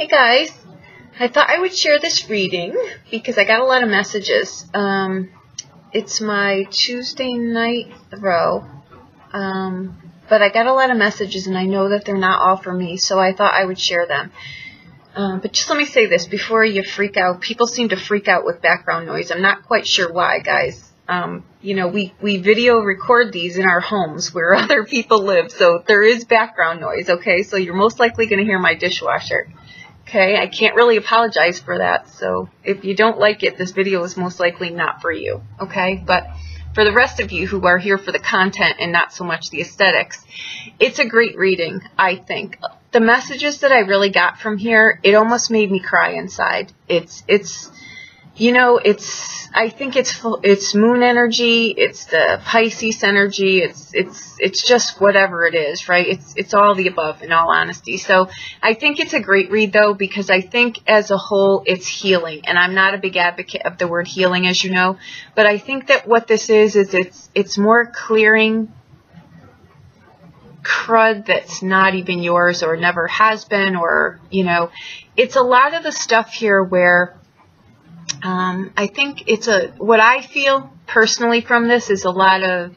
Hey guys, I thought I would share this reading because I got a lot of messages. It's my Tuesday night row, but I got a lot of messages and I know that they're not all for me, so I thought I would share them. But just let me say this before you freak out. People seem to freak out with background noise. I'm not quite sure why, guys. You know, we video record these in our homes where other people live, so there is background noise, okay? So you're most likely going to hear my dishwasher. Okay, I can't really apologize for that, so if you don't like it, this video is most likely not for you, okay? But for the rest of you who are here for the content and not so much the aesthetics, it's a great reading, I think. The messages that I really got from here, it almost made me cry inside. You know, I think it's moon energy, it's the Pisces energy, it's just whatever it is, right? It's all the above, in all honesty. So I think it's a great read though, because I think as a whole it's healing, and I'm not a big advocate of the word healing, as you know, but I think that what this is it's more clearing crud that's not even yours or never has been, or, you know, it's a lot of the stuff here where I think what I feel personally from this is a lot of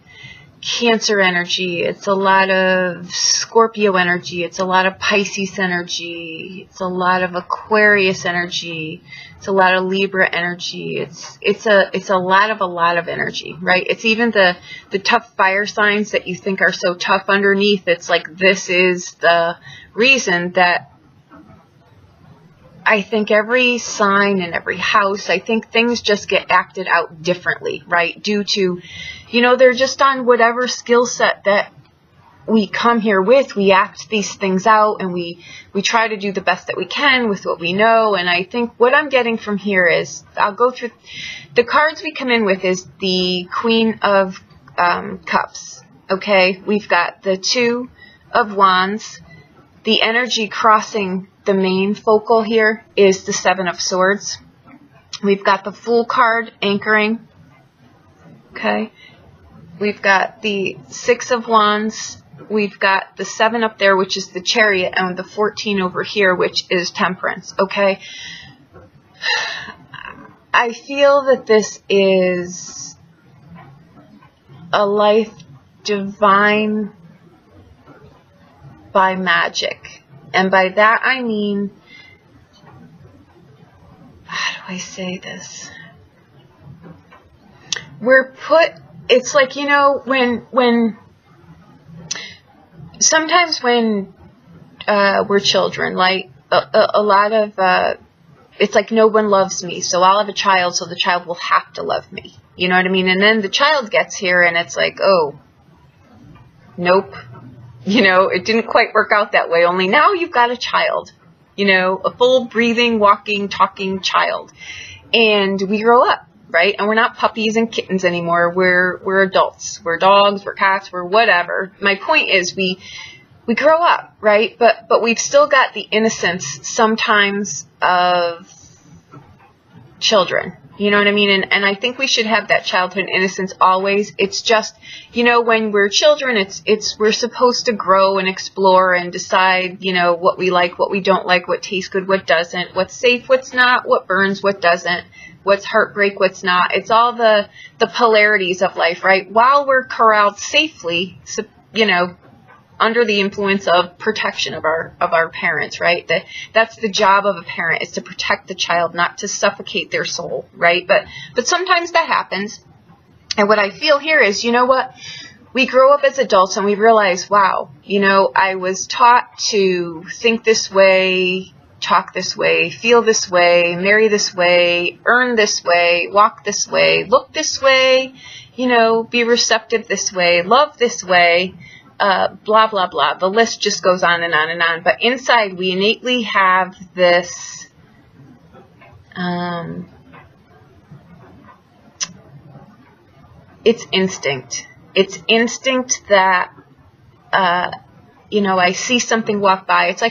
Cancer energy, it's a lot of Scorpio energy, it's a lot of Pisces energy, it's a lot of Aquarius energy, it's a lot of Libra energy, it's a lot of energy, right? It's even the tough fire signs that you think are so tough underneath. It's like this is the reason that I think every sign and every house, I think things just get acted out differently, right? Due to, you know, they're just on whatever skill set that we come here with. We act these things out and we try to do the best that we can with what we know. And I think what I'm getting from here is, I'll go through the cards we come in with is the Queen of Cups. Okay, we've got the Two of Wands. The energy crossing the main focal here is the Seven of Swords. We've got the Fool card anchoring. Okay. We've got the Six of Wands. We've got the 7 up there, which is the Chariot, and the 14 over here, which is Temperance. Okay. I feel that this is a life divine by magic. And by that I mean, how do I say this? We're put, it's like, you know, when sometimes when we're children, like a lot of, it's like no one loves me, so I'll have a child, so the child will have to love me. You know what I mean? And then the child gets here and it's like, oh, nope. You know, it didn't quite work out that way, only now you've got a child, you know, a full breathing, walking, talking child. And we grow up, right? And we're not puppies and kittens anymore. We're adults. We're dogs, we're cats, we're whatever. My point is we grow up, right? But we've still got the innocence sometimes of children. You know what I mean? And I think we should have that childhood innocence always. It's just, you know, when we're children, we're supposed to grow and explore and decide, you know, what we like, what we don't like, what tastes good, what doesn't, what's safe, what's not, what burns, what doesn't, what's heartbreak, what's not. It's all the polarities of life, right? While we're corralled safely, you know, under the influence of protection of our parents, right? That's the job of a parent, is to protect the child, not to suffocate their soul, right? But sometimes that happens. And what I feel here is, you know what? We grow up as adults and we realize, wow, you know, I was taught to think this way, talk this way, feel this way, marry this way, earn this way, walk this way, look this way, you know, be receptive this way, love this way. Blah, blah, blah. The list just goes on and on and on. But inside, we innately have this, it's instinct. It's instinct that, you know, I see something walk by. It's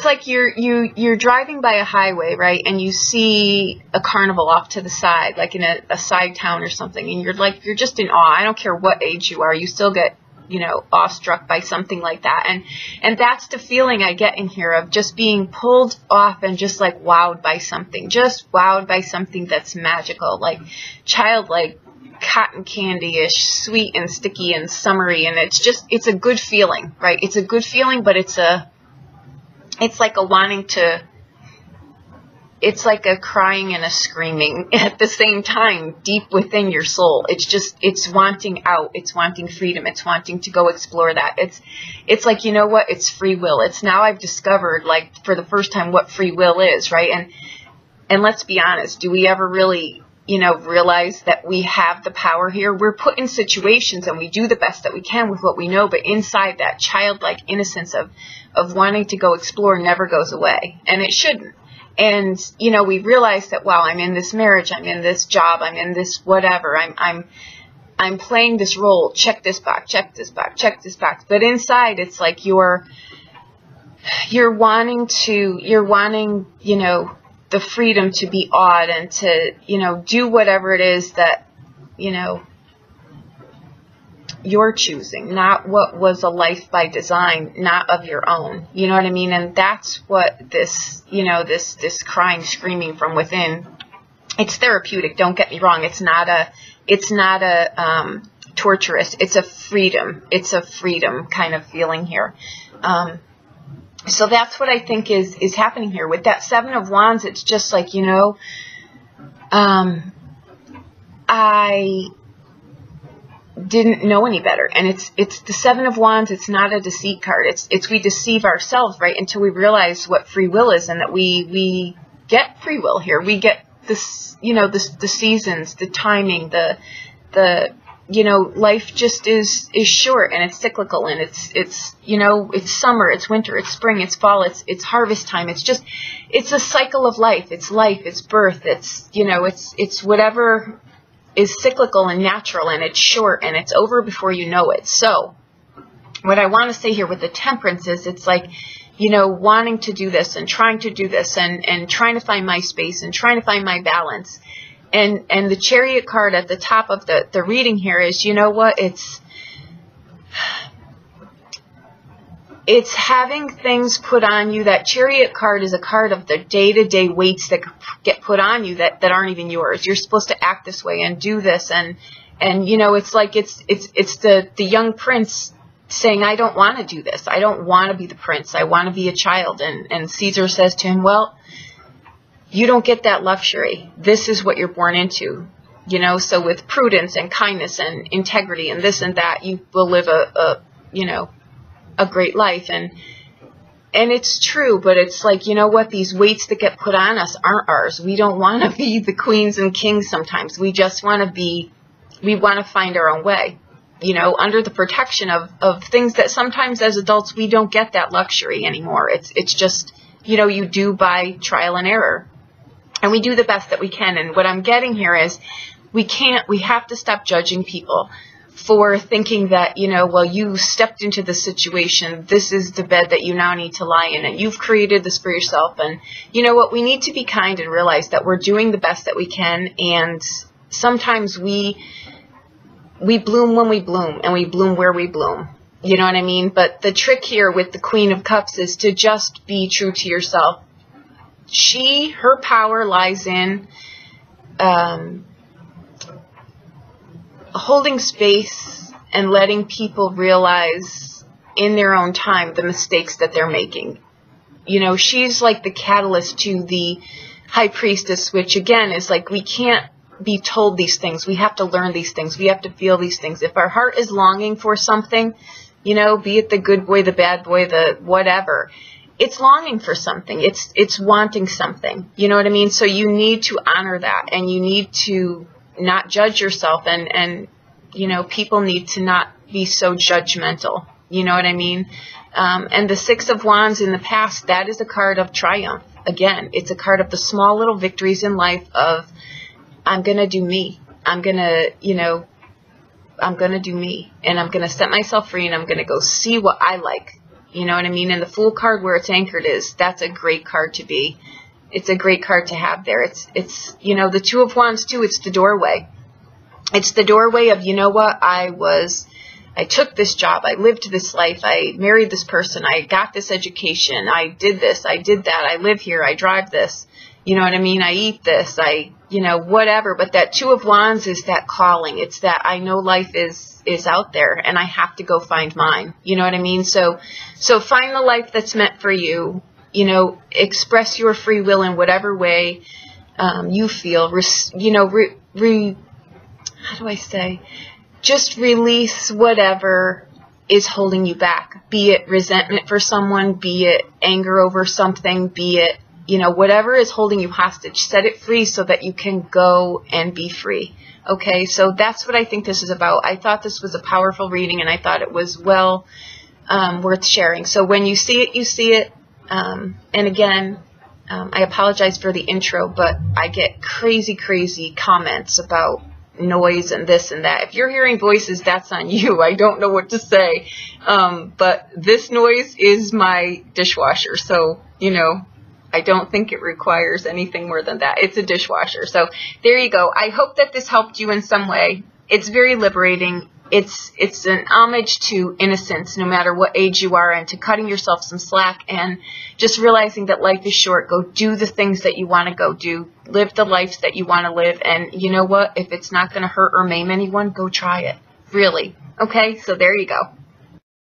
like you're driving by a highway, right? And you see a carnival off to the side, like in a side town or something. And you're just in awe. I don't care what age you are. You still get, you know, awestruck by something like that. And that's the feeling I get in here of just being pulled off and just like wowed by something, just wowed by something that's magical, like childlike, cotton candy-ish, sweet and sticky and summery. And it's a good feeling, right? It's a good feeling, but it's like a wanting to, it's like a crying and a screaming at the same time, deep within your soul. It's wanting out. It's wanting freedom. It's wanting to go explore that. It's like, you know what? It's free will. It's now I've discovered, like, for the first time what free will is, right? And let's be honest, do we ever really, you know, realize that we have the power here? We're put in situations and we do the best that we can with what we know, but inside that childlike innocence of wanting to go explore never goes away, and it shouldn't. And, you know, we realize that, wow, I'm in this marriage, I'm in this job, I'm in this whatever, I'm playing this role, check this box, check this box, check this box. But inside, it's like you're wanting, you know, the freedom to be awed and to, you know, do whatever it is that, you know, you're choosing, not what was a life by design, not of your own. You know what I mean? And that's what this, you know, this crying, screaming from within, it's therapeutic. Don't get me wrong. It's not a torturous. It's a freedom. It's a freedom kind of feeling here. So that's what I think is happening here with that Seven of Wands. It's just like, you know, I didn't know any better. And it's the Seven of Wands. It's not a deceit card. It's we deceive ourselves, right? Until we realize what free will is, and that we get free will here. We get this, you know, the seasons, the timing, the you know, life just is short, and it's cyclical, and it's you know, it's summer, it's winter, it's spring, it's fall, it's harvest time. It's a cycle of life. It's birth, it's, you know, it's whatever is cyclical and natural, and it's short, and it's over before you know it. So what I want to say here with the Temperance is, it's like, you know, wanting to do this and trying to do this and trying to find my space and trying to find my balance. And the Chariot card at the top of the reading here is, you know what, it's having things put on you. That Chariot card is a card of the day-to-day weights that get put on you that aren't even yours. You're supposed to act this way and do this, and you know, it's like it's the young prince saying, I don't want to do this. I don't want to be the prince. I want to be a child. And Caesar says to him, well, you don't get that luxury. This is what you're born into. You know, so with prudence and kindness and integrity and this and that, you will live you know, a great life. And it's true, but it's like, you know what, these weights that get put on us aren't ours. We don't want to be the queens and kings sometimes. We just want to we want to find our own way, you know, under the protection of things that sometimes as adults we don't get that luxury anymore. It's just, you know, you do by trial and error. And we do the best that we can. And what I'm getting here is we have to stop judging people for thinking that, you know, well, you stepped into the situation. This is the bed that you now need to lie in, and you've created this for yourself. And you know what? We need to be kind and realize that we're doing the best that we can. And sometimes we bloom when we bloom, and we bloom where we bloom. You know what I mean? But the trick here with the Queen of Cups is to just be true to yourself. Her power lies in holding space and letting people realize in their own time the mistakes that they're making. You know, she's like the catalyst to the High Priestess, which again is like, we can't be told these things. We have to learn these things. We have to feel these things. If our heart is longing for something, you know, be it the good boy, the bad boy, the whatever, it's longing for something. It's wanting something. You know what I mean? So you need to honor that, and you need to not judge yourself, and you know, people need to not be so judgmental. You know what I mean? And the Six of Wands in the past, that is a card of triumph. Again, it's a card of the small little victories in life of, I'm going to do me. I'm going to, you know, I'm going to do me, and I'm going to set myself free, and I'm going to go see what I like. You know what I mean? And the Fool card, where it's anchored, that's a great card to be. It's a great card to have there. It's you know, the Two of Wands too, it's the doorway. It's the doorway of, you know what, I was I took this job, I lived this life, I married this person, I got this education, I did this, I did that, I live here, I drive this, you know what I mean? I eat this, you know, whatever. But that Two of Wands is that calling. It's that I know life is out there and I have to go find mine. You know what I mean? So find the life that's meant for you. You know, express your free will in whatever way you feel. You know, how do I say? Just release whatever is holding you back. Be it resentment for someone, be it anger over something, be it, you know, whatever is holding you hostage. Set it free so that you can go and be free. Okay, so that's what I think this is about. I thought this was a powerful reading, and I thought it was well worth sharing. So when you see it, you see it. And again, I apologize for the intro, but I get crazy comments about noise and this and that. If you're hearing voices, that's on you. I don't know what to say. But this noise is my dishwasher. So, you know, I don't think it requires anything more than that. It's a dishwasher. So there you go. I hope that this helped you in some way. It's very liberating. It's an homage to innocence, no matter what age you are, and to cutting yourself some slack and just realizing that life is short. Go do the things that you want to go do. Live the life that you want to live. And you know what? If it's not going to hurt or maim anyone, go try it. Really. Okay? So there you go.